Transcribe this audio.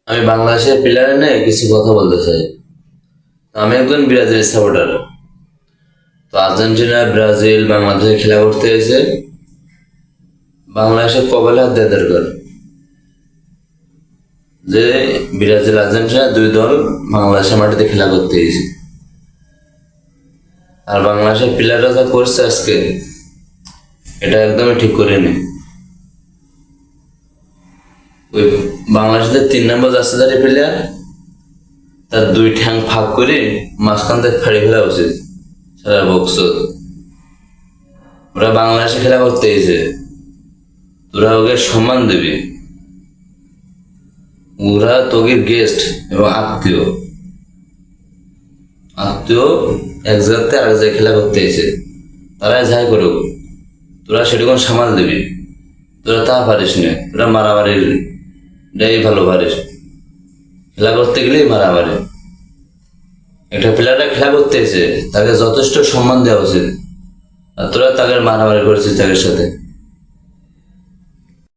আমি বাংলাদেশের প্লেয়ার নিয়ে কিছু কথা বলতে চাই। আমি একজন ব্রাজিল সাপোর্টার। তো আর্জেন্টিনা, ব্রাজিল বাংলাদেশে খেলা করতে এসে বাংলাদেশের কপালে হাত দেওয়া দরকার যে ব্রাজিল আর্জেন্টিনা দুই দল বাংলাদেশের মাটিতে খেলা করতে এসে, আর বাংলাদেশের প্লেয়াররা যা করছে আজকে, এটা একদমই ঠিক করেনি। ওই বাংলাদেশের 3 নম্বর জার্সিধারী প্লেয়ার, তার দুই ঠ্যাং ফাঁক করে মাঝখান থেকে ফাড়ি ফেলা উচিত। সারা বক্স ওরা বাংলাদেশে খেলা করতে এসে, তোরা ওকে সম্মান দিবি। ওরা তোকে গেস্ট এবং আত্মীয় আত্মীয় এক জায়গাতে আরেক জায়গায় খেলা করতে এসে, তারা যাই করুক, তোরা সেটুকুন সামাল দিবি। তোরা তা পারিস না, তোরা মারামারির ডাই ভালো পারিস। খেলা করতে গেলেই মারামারি। একটা প্লেয়াররা খেলা করতে এসে তাকে যথেষ্ট সম্মান দেওয়া উচিত, আর তোরা তাকে মারামারি করেছিস তাদের সাথে।